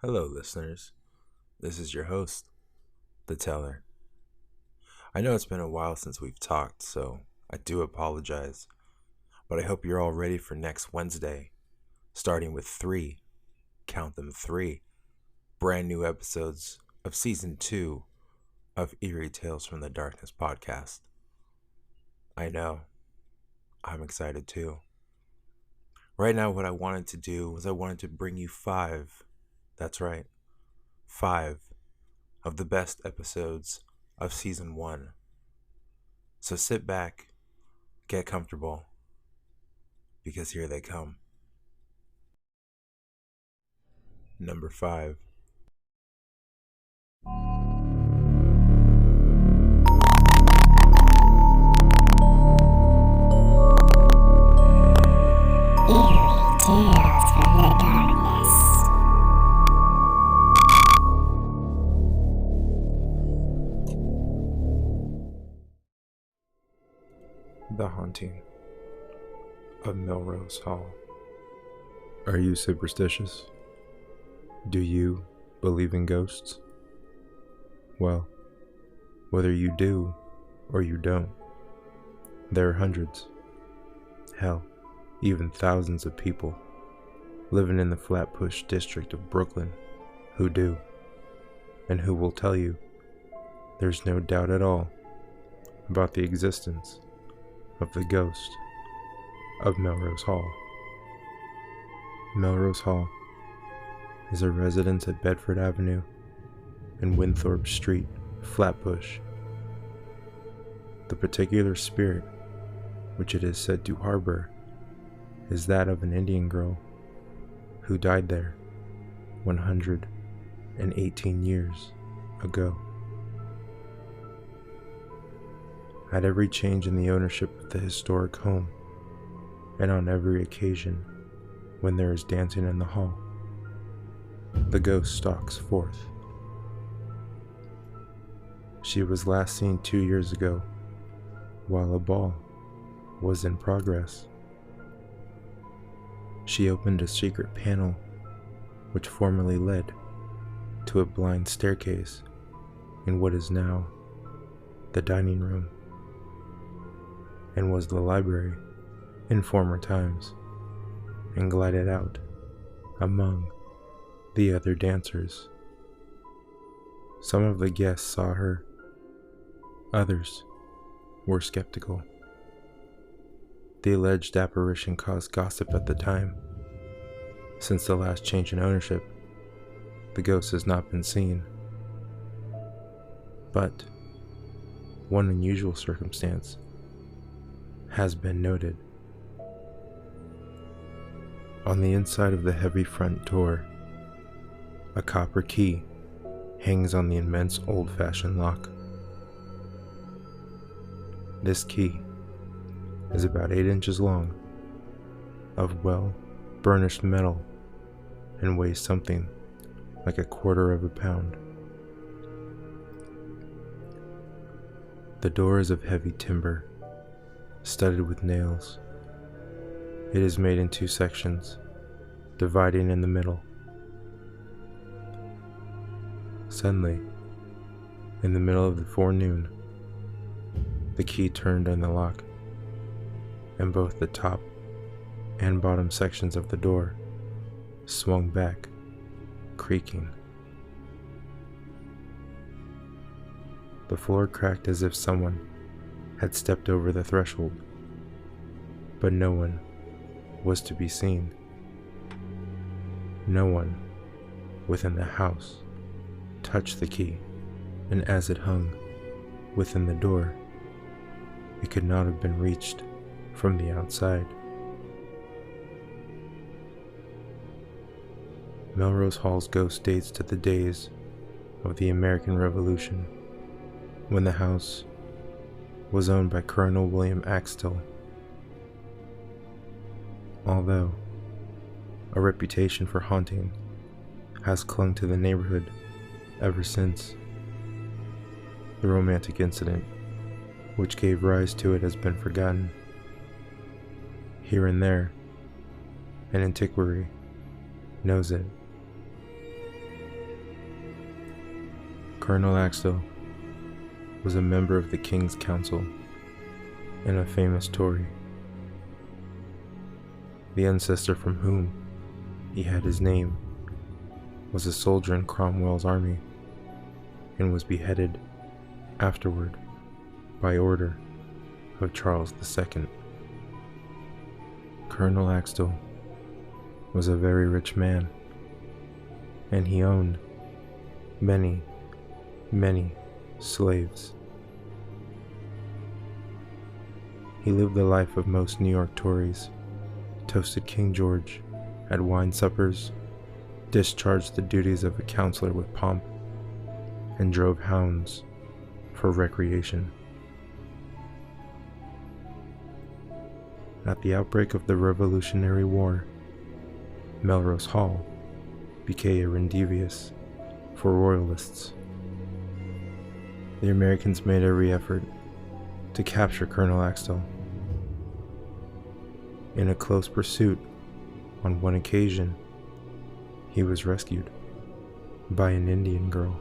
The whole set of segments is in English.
Hello, listeners. This is your host, The Teller. I know it's been a while since we've talked, so I do apologize, but I hope you're all ready for next Wednesday, starting with count them three, brand new episodes of Season 2 of Eerie Tales from the Darkness podcast. I know, I'm excited too. Right now, what I wanted to do was I wanted to bring you that's right, five of the best episodes of Season 1. So sit back, get comfortable, because here they come. Number 5. Eerie Tales from the Darkness. The Haunting of Melrose Hall. Are you superstitious? Do you believe in ghosts? Well, whether you do or you don't, there are hundreds, hell, even thousands of people living in the Flatbush district of Brooklyn who do, and who will tell you there's no doubt at all about the existence of the ghost of Melrose Hall. Melrose Hall is a residence at Bedford Avenue and Winthorpe Street, Flatbush. The particular spirit which it is said to harbor is that of an Indian girl who died there 118 years ago. At every change in the ownership of the historic home, and on every occasion when there is dancing in the hall, the ghost stalks forth. She was last seen 2 years ago while a ball was in progress. She opened a secret panel which formerly led to a blind staircase in what is now the dining room and was the library in former times, and glided out among the other dancers. Some of the guests saw her, others were skeptical. The alleged apparition caused gossip at the time. Since the last change in ownership, the ghost has not been seen. But one unusual circumstance has been noted. On the inside of the heavy front door, a copper key hangs on the immense old-fashioned lock. This key is about 8 inches long, of well-burnished metal, and weighs something like 1/4 pound. The door is of heavy timber, studded with nails. It is made in 2 sections, dividing in the middle. Suddenly, in the middle of the forenoon, the key turned in the lock, and both the top and bottom sections of the door swung back, creaking. The floor cracked as if someone had stepped over the threshold, but no one was to be seen. No one within the house touched the key, and as it hung within the door, it could not have been reached from the outside. Melrose Hall's ghost dates to the days of the American Revolution, when the house was owned by Colonel William Axtell. Although a reputation for haunting has clung to the neighborhood ever since, the romantic incident which gave rise to it has been forgotten. Here and there, an antiquary knows it Colonel Axtell was a member of the King's Council and a famous Tory. The ancestor from whom he had his name was a soldier in Cromwell's army and was beheaded afterward by order of Charles II. Colonel Axtell was a very rich man, and he owned many slaves. He lived the life of most New York Tories, toasted King George at wine suppers, discharged the duties of a counselor with pomp, and drove hounds for recreation. At the outbreak of the Revolutionary War, Melrose Hall became a rendezvous for royalists. The Americans made every effort to capture Colonel Axtell. In a close pursuit, on one occasion, he was rescued by an Indian girl.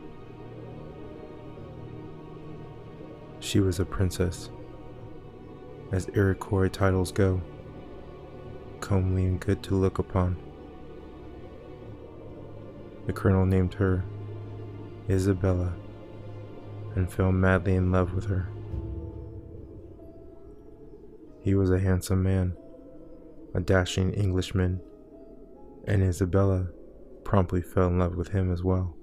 She was a princess, as Iroquois titles go, comely and good to look upon. The colonel named her Isabella and fell madly in love with her. He was a handsome man, a dashing Englishman, and Isabella promptly fell in love with him as well.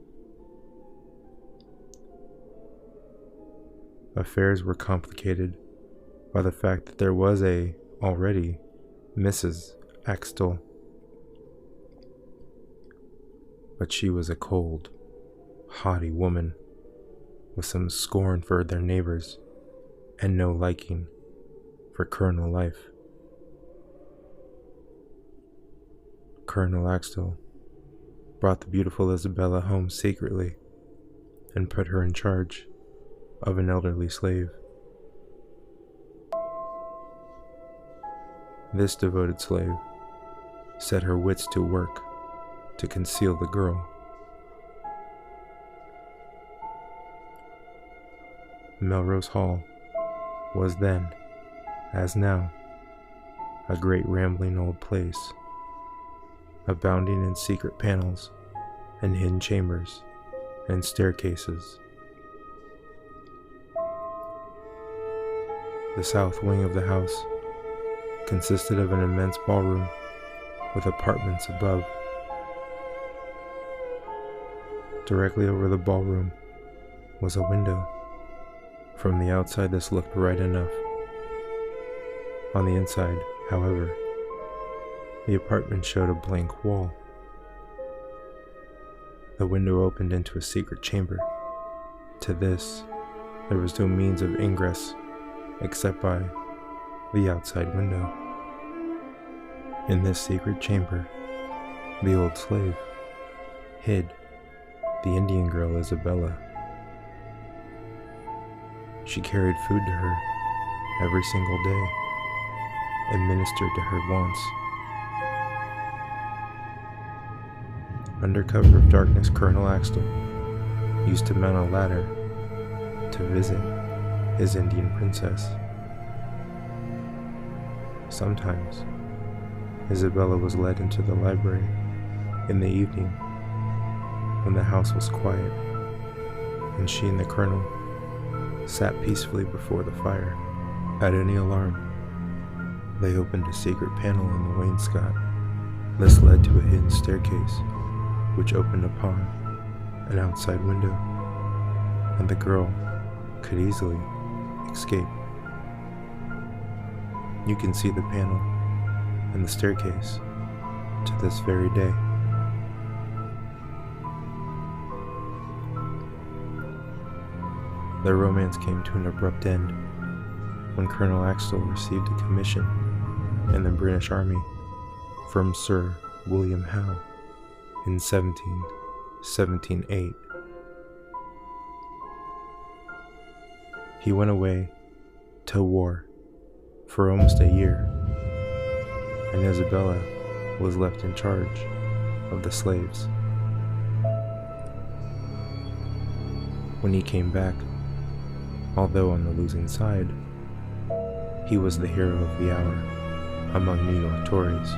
Affairs were complicated by the fact that there was already Mrs. Axtell, but she was a cold, haughty woman with some scorn for their neighbors and no liking for colonel life. Colonel Axtell brought the beautiful Isabella home secretly and put her in charge of an elderly slave. This devoted slave set her wits to work to conceal the girl. Melrose Hall was then, as now, a great rambling old place, abounding in secret panels and hidden chambers and staircases. The south wing of the house consisted of an immense ballroom with apartments above. Directly over the ballroom was a window. From the outside this looked right enough. On the inside, however, the apartment showed a blank wall. The window opened into a secret chamber. To this, there was no means of ingress except by the outside window. In this secret chamber, the old slave hid the Indian girl Isabella. She carried food to her every single day and ministered to her wants. Under cover of darkness, Colonel Axtell used to mount a ladder to visit his Indian princess. Sometimes, Isabella was led into the library in the evening when the house was quiet, and she and the colonel sat peacefully before the fire. At any alarm, they opened a secret panel in the wainscot. This led to a hidden staircase, which opened upon an outside window, and the girl could easily escape. You can see the panel and the staircase to this very day. Their romance came to an abrupt end when Colonel Axtell received a commission in the British Army from Sir William Howe in 1778. He went away to war for almost a year, and Isabella was left in charge of the slaves. When he came back, although on the losing side, he was the hero of the hour among New York Tories.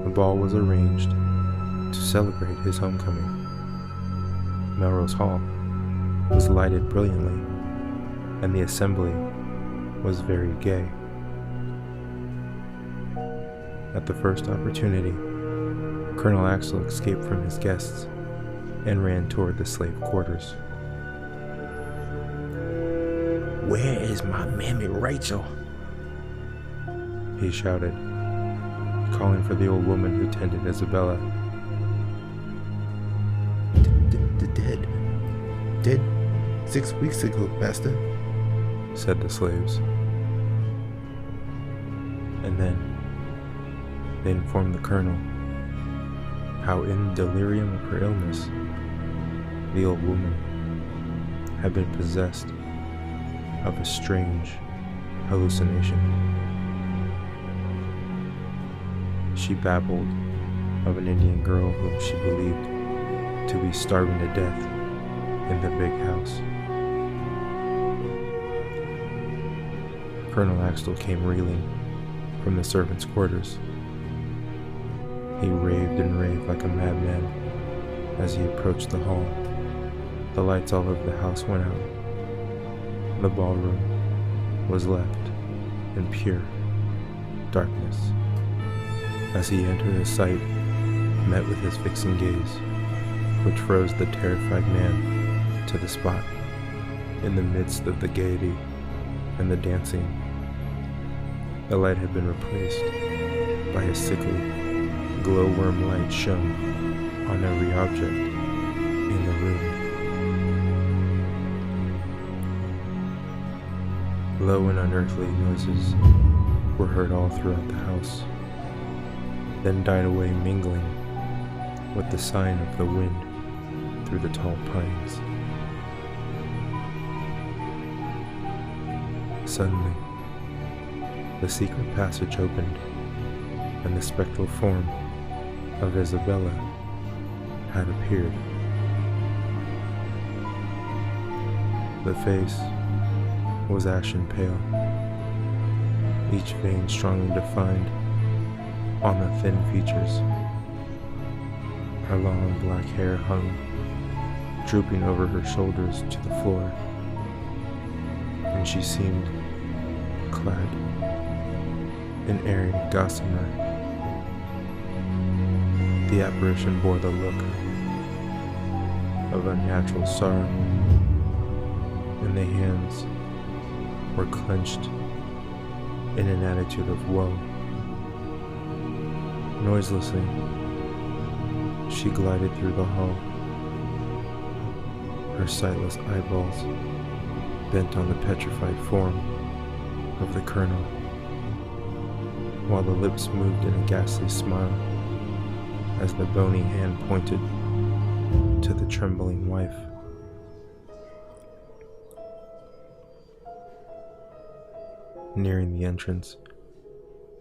A ball was arranged to celebrate his homecoming. Melrose Hall was lighted brilliantly, and the assembly was very gay. At the first opportunity, Colonel Axel escaped from his guests and ran toward the slave quarters. "Where is my mammy Rachel?" he shouted, calling for the old woman who tended Isabella. Dead 6 weeks ago, master," said the slaves. And then they informed the colonel how in the delirium of her illness, the old woman had been possessed of a strange hallucination. She babbled of an Indian girl whom she believed to be starving to death in the big house. Colonel Axtell came reeling from the servants' quarters. He raved and raved like a madman as he approached the hall. The lights all over the house went out. The ballroom was left in pure darkness. As he entered the sight, met with his fixing gaze, which froze the terrified man to the spot. In the midst of the gaiety and the dancing, the light had been replaced by a sickly, glowworm light shone on every object in the room. Low and unearthly noises were heard all throughout the house, then died away, mingling with the sighing of the wind through the tall pines. Suddenly, the secret passage opened, and the spectral form of Isabella had appeared. The face was ashen pale, each vein strongly defined on the thin features. Her long black hair hung, drooping over her shoulders to the floor, and she seemed clad in airy gossamer. The apparition bore the look of unnatural sorrow, and the hands were clenched in an attitude of woe. Noiselessly, she glided through the hall, her sightless eyeballs bent on the petrified form of the colonel, while the lips moved in a ghastly smile as the bony hand pointed to the trembling wife. Nearing the entrance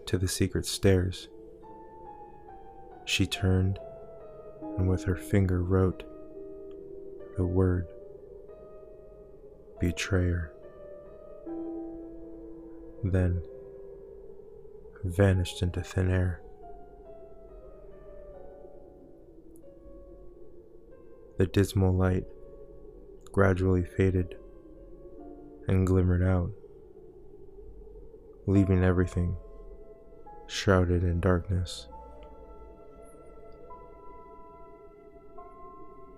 to the secret stairs, she turned and with her finger wrote the word betrayer, then vanished into thin air. The dismal light gradually faded and glimmered out, leaving everything shrouded in darkness.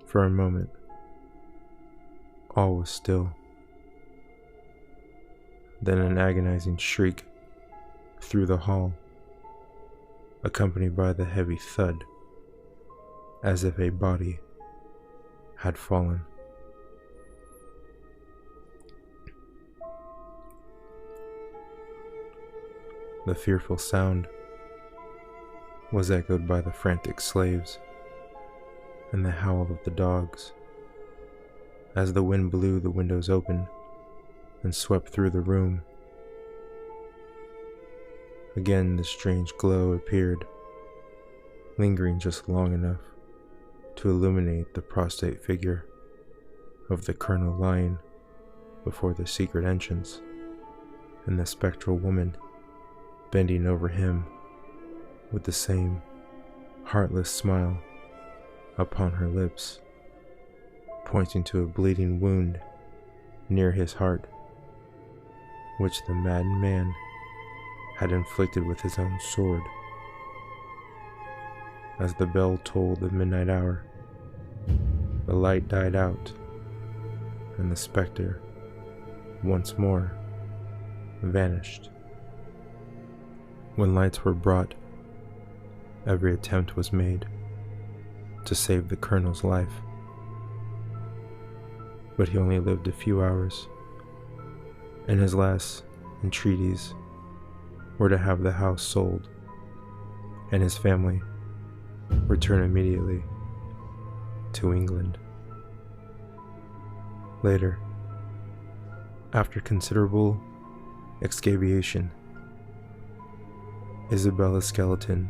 For a moment, all was still. Then an agonizing shriek through the hall, accompanied by the heavy thud, as if a body had fallen. The fearful sound was echoed by the frantic slaves and the howl of the dogs. As the wind blew, the windows open and swept through the room. Again the strange glow appeared, lingering just long enough to illuminate the prostrate figure of the colonel lying before the secret entrance, and the spectral woman bending over him with the same heartless smile upon her lips, pointing to a bleeding wound near his heart, which the maddened man had inflicted with his own sword. As the bell tolled the midnight hour, the light died out, and the specter once more vanished. When lights were brought, every attempt was made to save the colonel's life, but he only lived a few hours, and his last entreaties were to have the house sold and his family return immediately to England. Later, after considerable excavation, Isabella's skeleton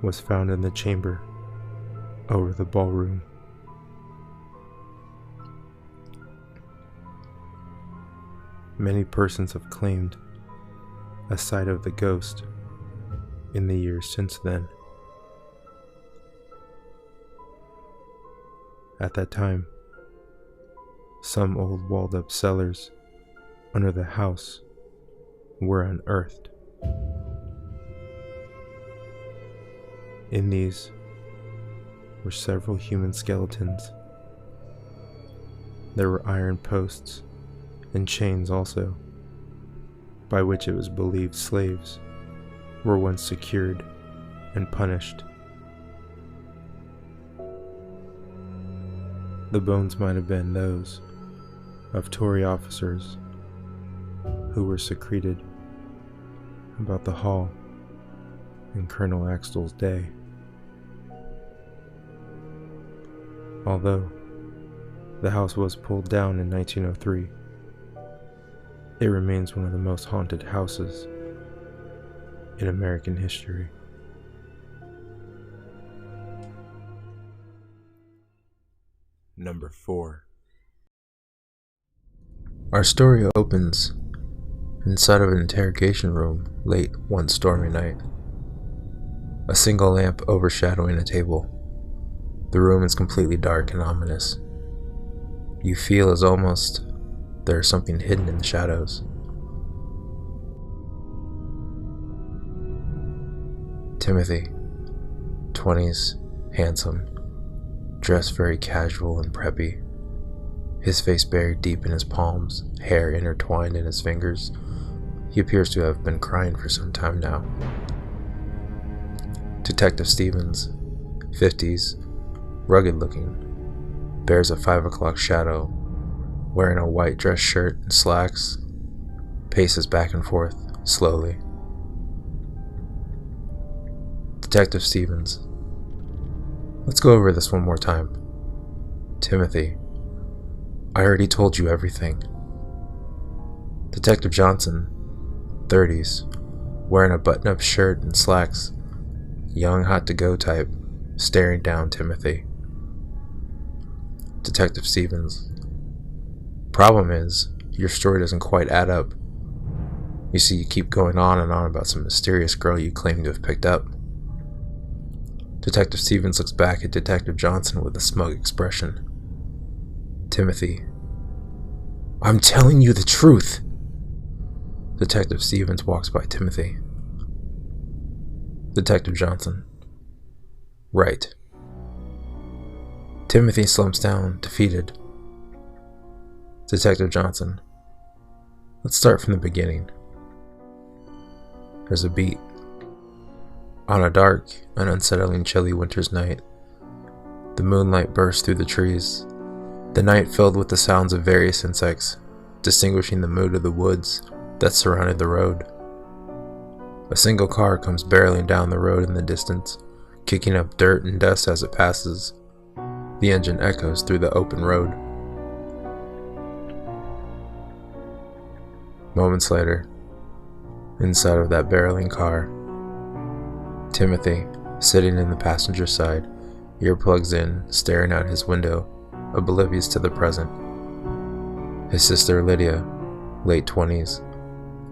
was found in the chamber over the ballroom. Many persons have claimed a sight of the ghost in the years since then. At that time, some old walled-up cellars under the house were unearthed. In these were several human skeletons. There were iron posts and chains also, by which it was believed slaves were once secured and punished. The bones might have been those of Tory officers who were secreted about the hall in Colonel Axtell's day. Although the house was pulled down in 1903, it remains one of the most haunted houses in American history. Number 4. Our story opens inside of an interrogation room late one stormy night. A single lamp overshadowing a table. The room is completely dark and ominous. You feel as almost there is something hidden in the shadows. Timothy, 20s, handsome, dressed very casual and preppy, his face buried deep in his palms, hair intertwined in his fingers. He appears to have been crying for some time now. Detective Stevens, 50s, rugged looking, bears a 5 o'clock shadow, wearing a white dress shirt and slacks, paces back and forth, slowly. Detective Stevens, let's go over this one more time. Timothy, I already told you everything. Detective Johnson, 30s, wearing a button-up shirt and slacks, young, hot-to-go type, staring down Timothy. Detective Stevens, problem is, your story doesn't quite add up. You see, you keep going on and on about some mysterious girl you claim to have picked up. Detective Stevens looks back at Detective Johnson with a smug expression. Timothy, I'm telling you the truth. Detective Stevens walks by Timothy. Detective Johnson, right. Timothy slumps down, defeated. Detective Johnson, let's start from the beginning. There's a beat. On a dark and unsettling chilly winter's night, the moonlight bursts through the trees, the night filled with the sounds of various insects, distinguishing the mood of the woods that surrounded the road. A single car comes barreling down the road in the distance, kicking up dirt and dust as it passes. The engine echoes through the open road. Moments later, inside of that barreling car, Timothy, sitting in the passenger side, earplugs in, staring out his window, oblivious to the present. His sister Lydia, late 20s,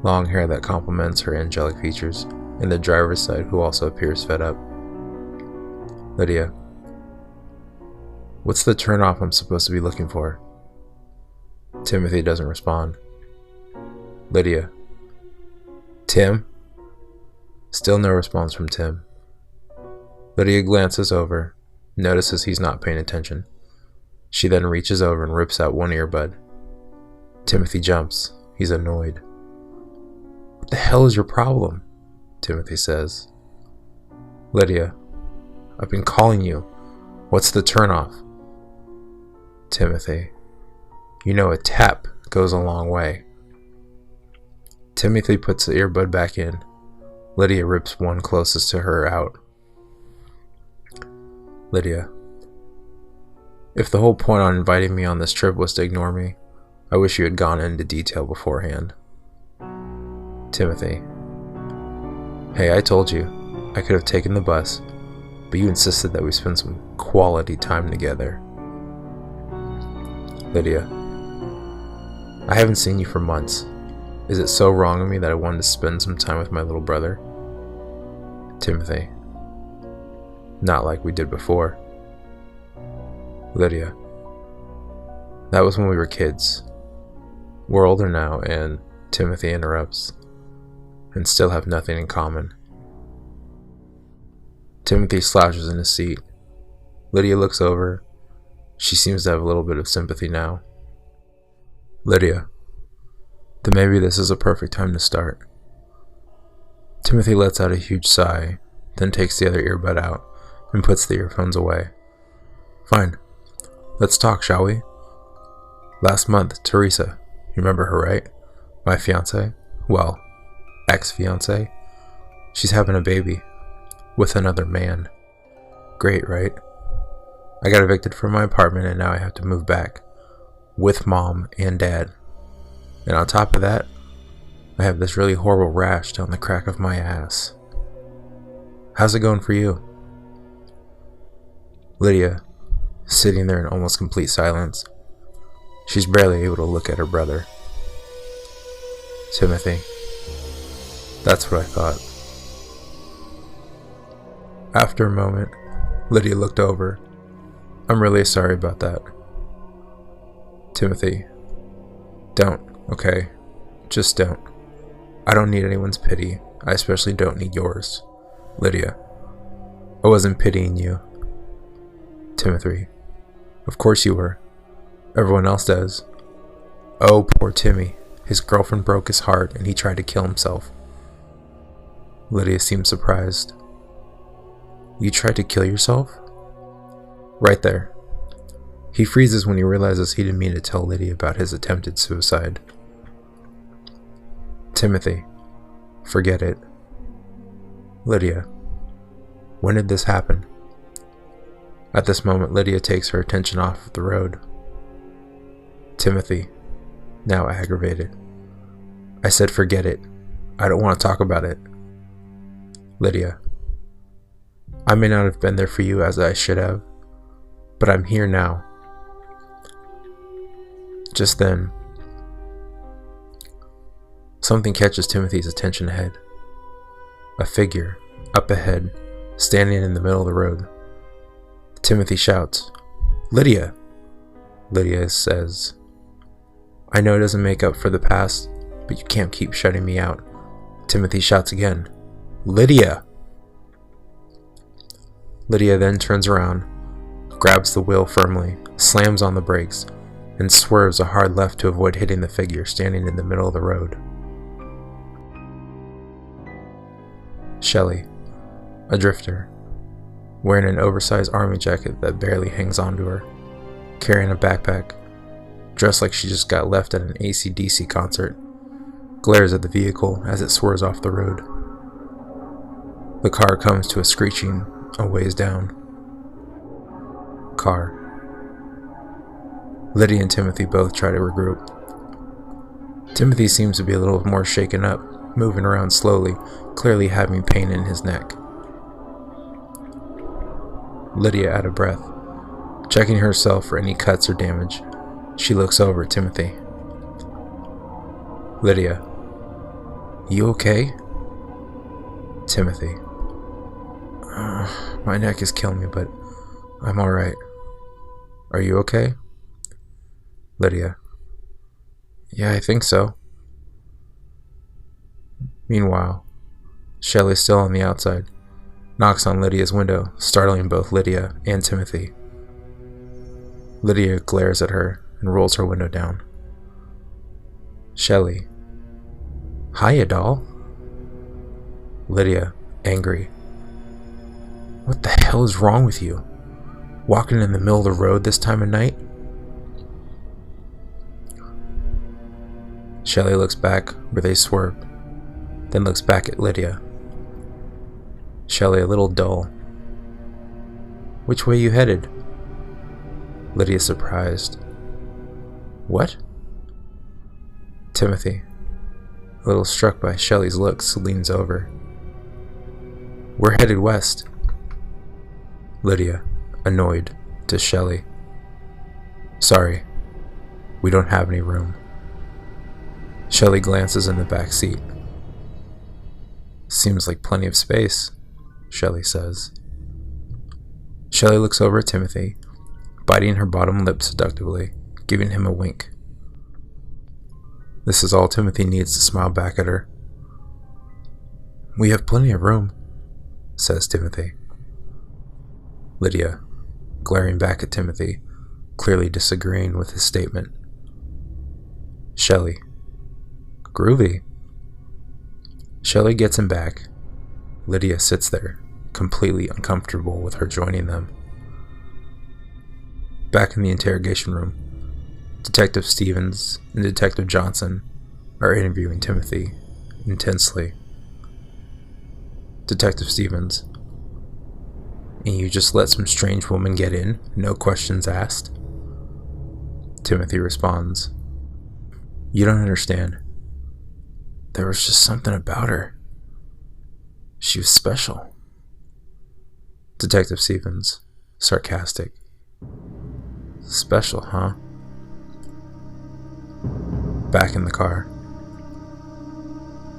long hair that complements her angelic features, and the driver's side who also appears fed up. Lydia: "What's the turnoff I'm supposed to be looking for?" Timothy doesn't respond. Lydia: "Tim?" Still no response from Tim. Lydia glances over, notices he's not paying attention. She then reaches over and rips out one earbud. Timothy jumps. He's annoyed. "What the hell is your problem?" Timothy says. Lydia: "I've been calling you. What's the turnoff?" Timothy: "You know a tap goes a long way." Timothy puts the earbud back in. Lydia rips one closest to her out. Lydia: "If the whole point on inviting me on this trip was to ignore me, I wish you had gone into detail beforehand." Timothy: "Hey, I told you, I could have taken the bus, but you insisted that we spend some quality time together." Lydia: "I haven't seen you for months. Is it so wrong of me that I wanted to spend some time with my little brother?" Timothy: "Not like we did before." Lydia: "That was when we were kids. We're older now," and Timothy interrupts, "and still have nothing in common." Timothy slouches in his seat. Lydia looks over. She seems to have a little bit of sympathy now. Lydia: "Then maybe this is a perfect time to start." Timothy lets out a huge sigh, then takes the other earbud out and puts the earphones away. "Fine. Let's talk, shall we? Last month, Teresa, you remember her, right? My fiancée? Well, ex-fiancée. She's having a baby. With another man. Great, right? I got evicted from my apartment and now I have to move back. With mom and dad. And on top of that, I have this really horrible rash down the crack of my ass. How's it going for you?" Lydia, sitting there in almost complete silence. She's barely able to look at her brother. Timothy: "That's what I thought." After a moment, Lydia looked over. "I'm really sorry about that." Timothy: "Don't, okay? Just don't. I don't need anyone's pity. I especially don't need yours." Lydia: "I wasn't pitying you." Timothy: "Of course you were. Everyone else does." "Oh, poor Timmy. His girlfriend broke his heart and he tried to kill himself." Lydia seemed surprised. "You tried to kill yourself?" Right there. He freezes when he realizes he didn't mean to tell Lydia about his attempted suicide. Timothy: "Forget it." Lydia: "When did this happen?" At this moment, Lydia takes her attention off of the road. Timothy, now aggravated: "I said forget it. I don't want to talk about it." Lydia: "I may not have been there for you as I should have, but I'm here now." Just then, something catches Timothy's attention ahead. A figure, up ahead, standing in the middle of the road. Timothy shouts, "Lydia!" Lydia says, "I know it doesn't make up for the past, but you can't keep shutting me out." Timothy shouts again, "Lydia!" Lydia then turns around, grabs the wheel firmly, slams on the brakes, and swerves a hard left to avoid hitting the figure standing in the middle of the road. Shelley, a drifter, wearing an oversized army jacket that barely hangs onto her, carrying a backpack, dressed like she just got left at an AC/DC concert, glares at the vehicle as it swerves off the road. The car comes to a screeching a ways down. Car. Lydia and Timothy both try to regroup. Timothy seems to be a little more shaken up, moving around slowly, clearly having pain in his neck. Lydia out of breath. Checking herself for any cuts or damage, she looks over at Timothy. Lydia, you okay? Timothy, my neck is killing me, but I'm alright. Are you okay? Lydia, yeah, I think so. Meanwhile, Shelley's still on the outside, knocks on Lydia's window, startling both Lydia and Timothy. Lydia glares at her and rolls her window down. Shelley, hiya, doll. Lydia, angry. What the hell is wrong with you? Walking in the middle of the road this time of night? Shelley looks back where they swerved, then looks back at Lydia. Shelley, a little dull. Which way you headed? Lydia, surprised. What? Timothy, a little struck by Shelley's looks, leans over. We're headed west. Lydia, annoyed, to Shelley. Sorry, we don't have any room. Shelley glances in the back seat. Seems like plenty of space, Shelley says. Shelley looks over at Timothy, biting her bottom lip seductively, giving him a wink. This is all Timothy needs to smile back at her. We have plenty of room, says Timothy. Lydia, glaring back at Timothy, clearly disagreeing with his statement. Shelley, groovy. Shelley gets him back. Lydia sits there, completely uncomfortable with her joining them. Back in the interrogation room, Detective Stevens and Detective Johnson are interviewing Timothy intensely. Detective Stevens, and you just let some strange woman get in, no questions asked? Timothy responds, you don't understand. There was just something about her. She was special. Detective Stevens, sarcastic. Special, huh? Back in the car.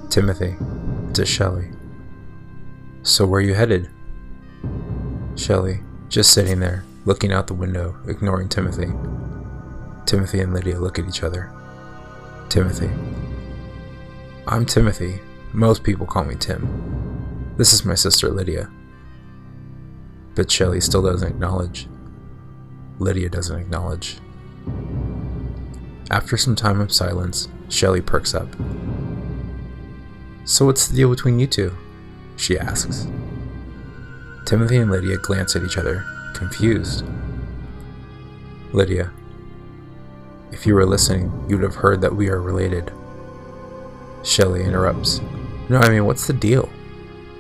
Timothy, to Shelley. So where are you headed? Shelley, just sitting there, looking out the window, ignoring Timothy. Timothy and Lydia look at each other. Timothy. I'm Timothy. Most people call me Tim. This is my sister Lydia. But Shelley still doesn't acknowledge. Lydia doesn't acknowledge. After some time of silence, Shelley perks up. So what's the deal between you two? She asks. Timothy and Lydia glance at each other, confused. Lydia, if you were listening, you would have heard that we are related. Shelley interrupts. No, I mean, what's the deal?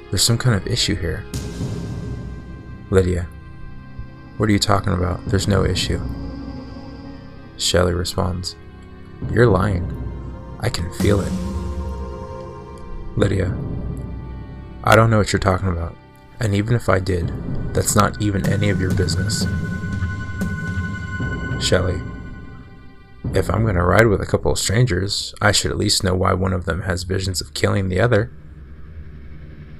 There's some kind of issue here. Lydia, what are you talking about? There's no issue. Shelley responds, you're lying. I can feel it. Lydia, I don't know what you're talking about. And even if I did, that's not even any of your business. Shelley, if I'm gonna ride with a couple of strangers, I should at least know why one of them has visions of killing the other.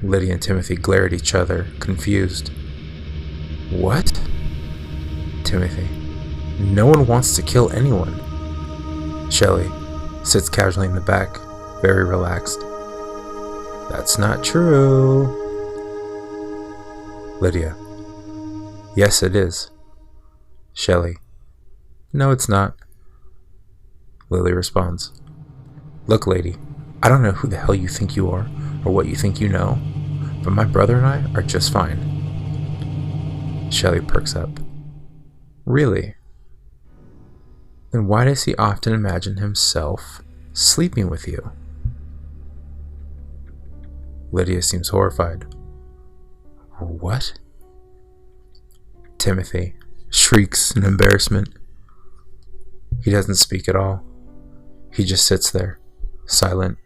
Lydia and Timothy glare at each other, confused. What? Timothy, no one wants to kill anyone. Shelley sits casually in the back, very relaxed. That's not true. Lydia, yes it is. Shelley, no it's not. Lily responds, look lady, I don't know who the hell you think you are, or what you think you know, but my brother and I are just fine. Shelley perks up. Really? Then why does he often imagine himself sleeping with you? Lydia seems horrified. What? Timothy shrieks in embarrassment. He doesn't speak at all. He just sits there, silent,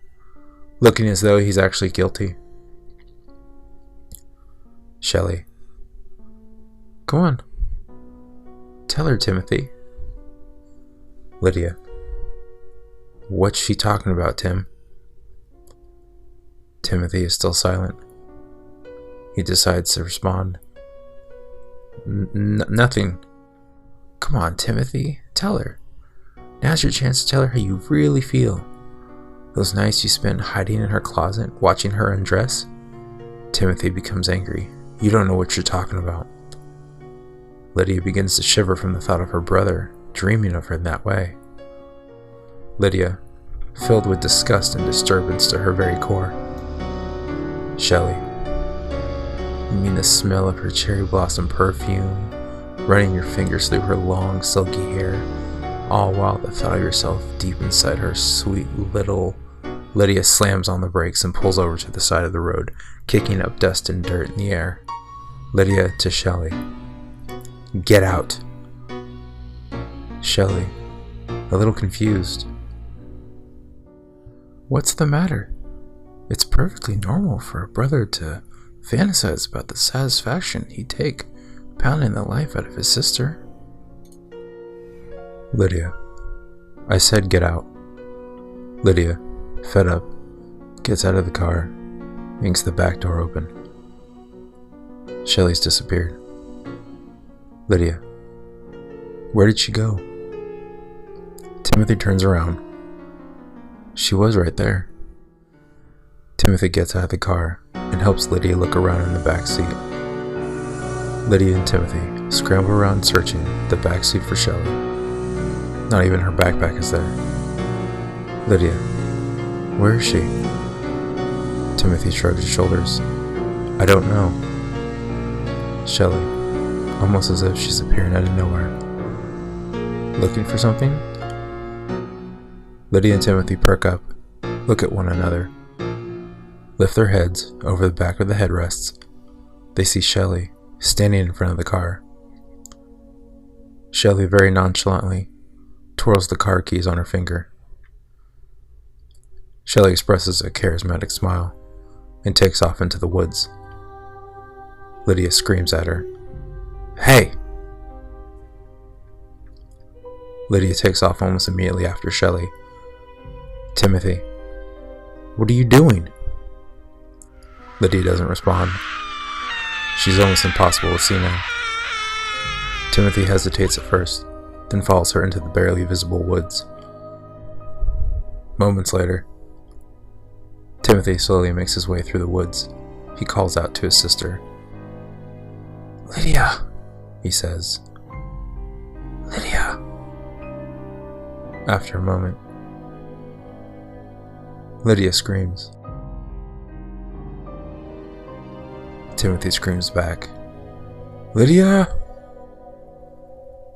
looking as though he's actually guilty. Shelley, Go on. Tell her, Timothy. Lydia. What's she talking about, Tim? Timothy is still silent. He decides to respond. Nothing. Come on, Timothy. Tell her. Now's your chance to tell her how you really feel. Those nights you spent hiding in her closet, watching her undress? Timothy becomes angry. You don't know what you're talking about. Lydia begins to shiver from the thought of her brother, dreaming of her in that way. Lydia, filled with disgust and disturbance to her very core. Shelley. You mean the smell of her cherry blossom perfume, running your fingers through her long, silky hair, all while the thought of yourself deep inside her sweet little... Lydia slams on the brakes and pulls over to the side of the road, kicking up dust and dirt in the air. Lydia to Shelley. Get out. Shelley, a little confused. What's the matter? It's perfectly normal for a brother to fantasize about the satisfaction he'd take pounding the life out of his sister. Lydia. I said get out. Lydia, fed up, gets out of the car, yanks the back door open. Shelley's disappeared. Lydia. Where did she go? Timothy turns around. She was right there. Timothy gets out of the car and helps Lydia look around in the back seat. Lydia and Timothy scramble around searching the back seat for Shelley. Not even her backpack is there. Lydia. Where is she? Timothy shrugs his shoulders. I don't know. Shelley, almost as if she's appearing out of nowhere. Looking for something? Lydia and Timothy perk up, look at one another, lift their heads over the back of the headrests. They see Shelley standing in front of the car. Shelley very nonchalantly twirls the car keys on her finger. Shelley expresses a charismatic smile and takes off into the woods. Lydia screams at her. Hey! Lydia takes off almost immediately after Shelley. Timothy. What are you doing? Lydia doesn't respond. She's almost impossible to see now. Timothy hesitates at first, then follows her into the barely visible woods. Moments later, Timothy slowly makes his way through the woods. He calls out to his sister. Lydia, he says. Lydia. After a moment, Lydia screams. Timothy screams back. Lydia!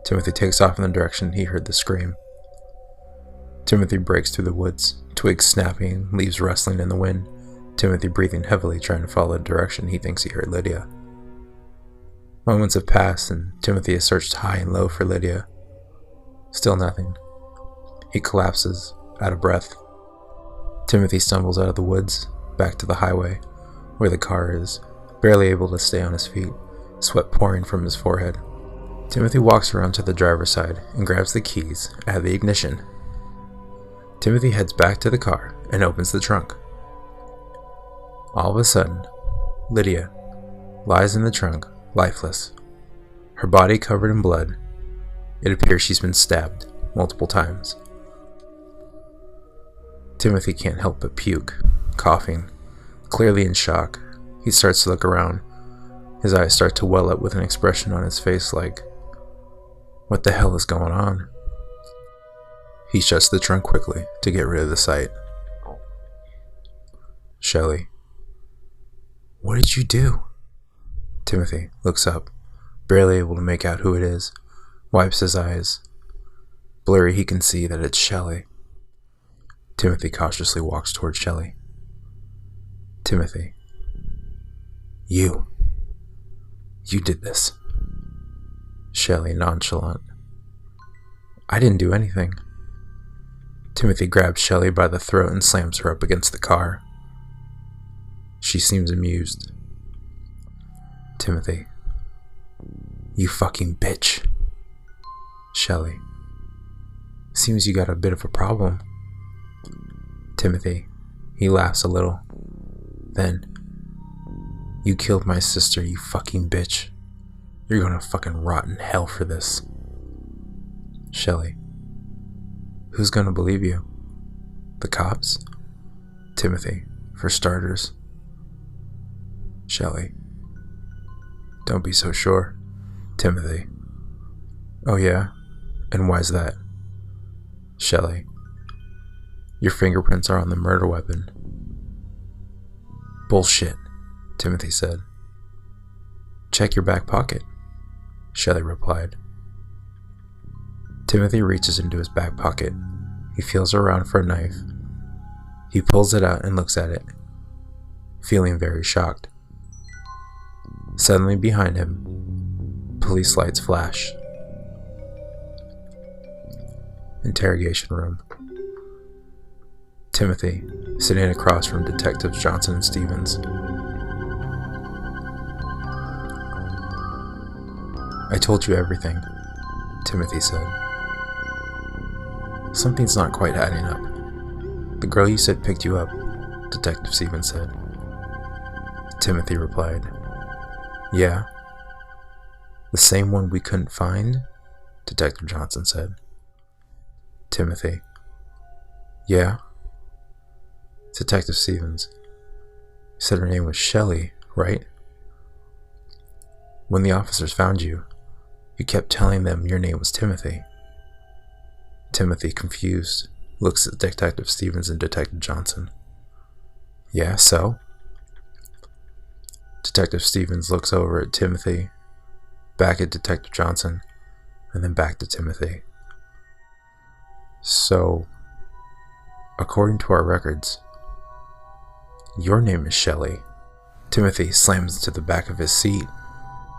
Timothy takes off in the direction he heard the scream. Timothy breaks through the woods, twigs snapping, leaves rustling in the wind, Timothy breathing heavily, trying to follow the direction he thinks he heard Lydia. Moments have passed, and Timothy has searched high and low for Lydia. Still nothing. He collapses, out of breath. Timothy stumbles out of the woods, back to the highway, where the car is, barely able to stay on his feet, sweat pouring from his forehead. Timothy walks around to the driver's side and grabs the keys out of the ignition. Timothy heads back to the car and opens the trunk. All of a sudden, Lydia lies in the trunk, lifeless, her body covered in blood. It appears she's been stabbed multiple times. Timothy can't help but puke, coughing, clearly in shock. He starts to look around. His eyes start to well up with an expression on his face like, what the hell is going on? He shuts the trunk quickly to get rid of the sight. Shelley. What did you do? Timothy looks up, barely able to make out who it is, wipes his eyes. Blurry, he can see that it's Shelley. Timothy cautiously walks towards Shelley. Timothy. You did this. Shelley nonchalant. I didn't do anything. Timothy grabs Shelley by the throat and slams her up against the car. She seems amused. Timothy. You fucking bitch. Shelley. Seems you got a bit of a problem. Timothy. He laughs a little. Then, you killed my sister, you fucking bitch. You're gonna fucking rot in hell for this. Shelley. Who's gonna believe you? The cops? Timothy. For starters. Shelley. Don't be so sure. Timothy. Oh yeah? And why's that? Shelley. Your fingerprints are on the murder weapon. Bullshit, Timothy said. Check your back pocket, Shelley replied. Timothy reaches into his back pocket. He feels around for a knife. He pulls it out and looks at it, feeling very shocked. Suddenly behind him, police lights flash. Interrogation room. Timothy, sitting across from Detectives Johnson and Stevens. I told you everything, Timothy said. Something's not quite adding up. The girl you said picked you up, Detective Stevens said. Timothy replied, Yeah. The same one we couldn't find? Detective Johnson said. Timothy. Yeah. Detective Stevens. You said her name was Shelley, right? When the officers found you, you kept telling them your name was Timothy. Timothy, confused, looks at Detective Stevens and Detective Johnson. Yeah, so? Detective Stevens looks over at Timothy, back at Detective Johnson, and then back to Timothy. So, according to our records, your name is Shelley. Timothy slams into the back of his seat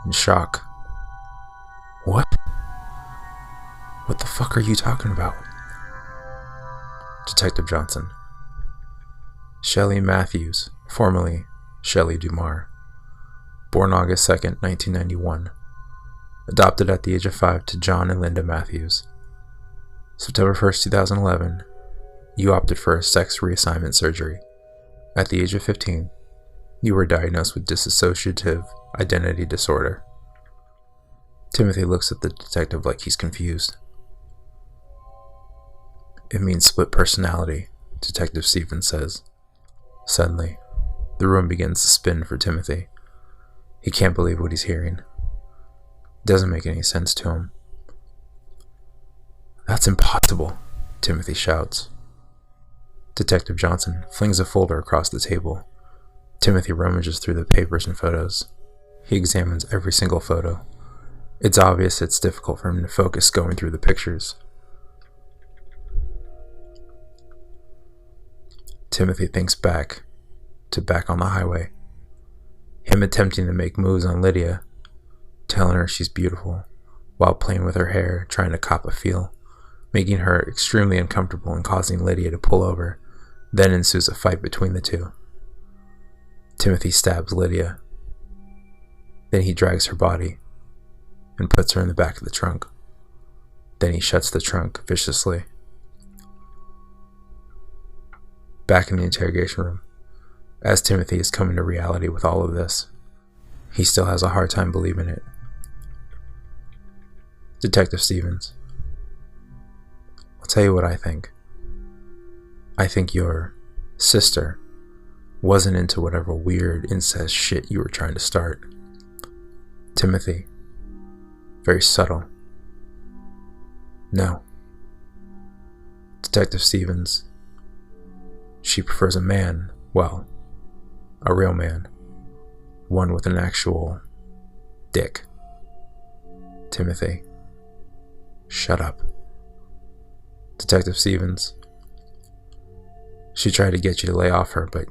in shock. What? What the fuck are you talking about? Detective Johnson. Shelley Matthews, formerly Shelley Dumar. Born August 2nd, 1991. Adopted at the age of 5 to John and Linda Matthews. September 1st, 2011, you opted for a sex reassignment surgery. At the age of 15, you were diagnosed with dissociative identity disorder. Timothy looks at the detective like he's confused. It means split personality, Detective Stevens says. Suddenly, the room begins to spin for Timothy. He can't believe what he's hearing. It doesn't make any sense to him. That's impossible, Timothy shouts. Detective Johnson flings a folder across the table. Timothy rummages through the papers and photos. He examines every single photo. It's obvious it's difficult for him to focus going through the pictures. Timothy thinks back on the highway. Him attempting to make moves on Lydia, telling her she's beautiful, while playing with her hair, trying to cop a feel, making her extremely uncomfortable and causing Lydia to pull over. Then ensues a fight between the two. Timothy stabs Lydia. Then he drags her body and puts her in the back of the trunk. Then he shuts the trunk viciously. Back in the interrogation room, as Timothy is coming to reality with all of this, he still has a hard time believing it. Detective Stevens. I'll tell you what I think. I think your sister wasn't into whatever weird incest shit you were trying to start. Timothy. Very subtle. No. Detective Stevens. She prefers a man, well, a real man. One with an actual dick. Timothy. Shut up. Detective Stevens. She tried to get you to lay off her, but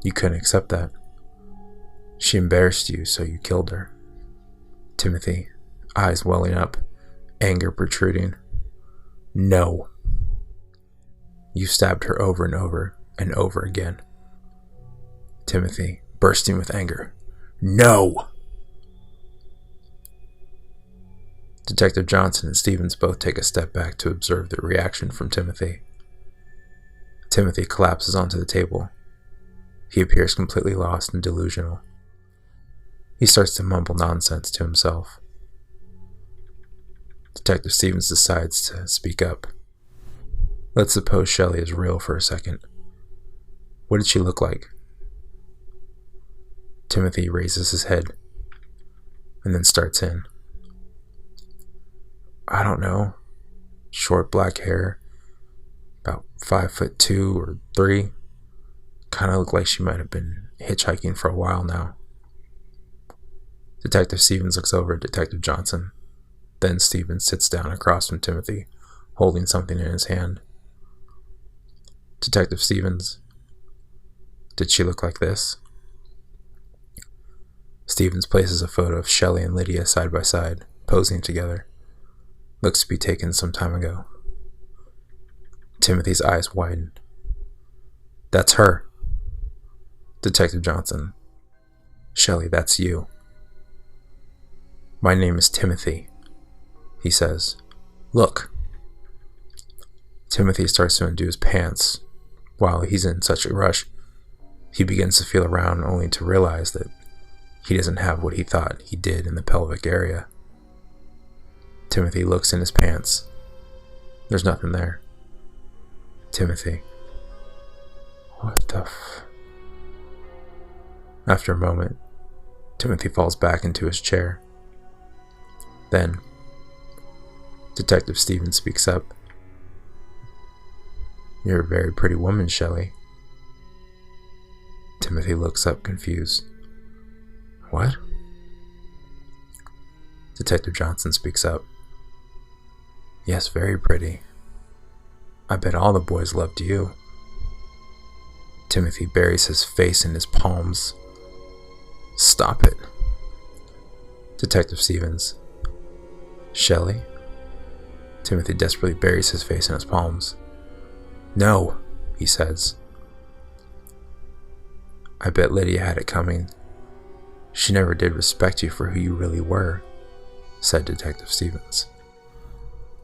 you couldn't accept that. She embarrassed you, so you killed her. Timothy, eyes welling up, anger protruding. No. You stabbed her over and over and over again. Timothy, bursting with anger. No! Detective Johnson and Stevens both take a step back to observe the reaction from Timothy. Timothy collapses onto the table. He appears completely lost and delusional. He starts to mumble nonsense to himself. Detective Stevens decides to speak up. Let's suppose Shelley is real for a second. What did she look like? Timothy raises his head and then starts in. I don't know. Short black hair, about 5'2" or 3. Kind of looked like she might have been hitchhiking for a while now. Detective Stevens looks over at Detective Johnson. Then Stevens sits down across from Timothy, holding something in his hand. Detective Stevens, did she look like this? Stevens places a photo of Shelley and Lydia side by side, posing together. Looks to be taken some time ago. Timothy's eyes widen. That's her. Detective Johnson. Shelley, that's you. My name is Timothy, he says. Look. Timothy starts to undo his pants. While he's in such a rush, he begins to feel around only to realize that he doesn't have what he thought he did in the pelvic area. Timothy looks in his pants. There's nothing there. Timothy. What the After a moment, Timothy falls back into his chair. Then, Detective Stevens speaks up. You're a very pretty woman, Shelley. Timothy looks up confused. What? Detective Johnson speaks up. Yes, very pretty. I bet all the boys loved you. Timothy buries his face in his palms. Stop it. Detective Stevens. Shelley? Timothy desperately buries his face in his palms. No, he says. I bet Lydia had it coming. She never did respect you for who you really were, said Detective Stevens.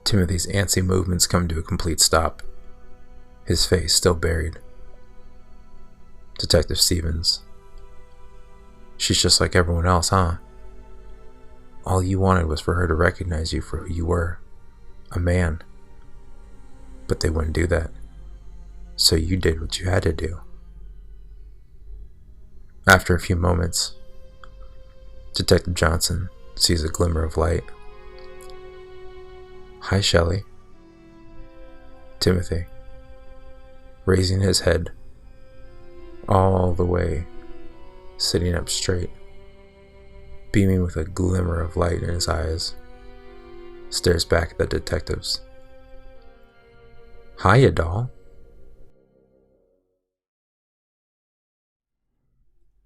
Timothy's antsy movements come to a complete stop, his face still buried. Detective Stevens. She's just like everyone else, huh? All you wanted was for her to recognize you for who you were, a man. But they wouldn't do that. So you did what you had to do. After a few moments, Detective Johnson sees a glimmer of light. Hi, Shelley. Timothy, raising his head, all the way, sitting up straight, beaming with a glimmer of light in his eyes, stares back at the detectives. Hiya, doll.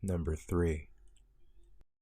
Number 3.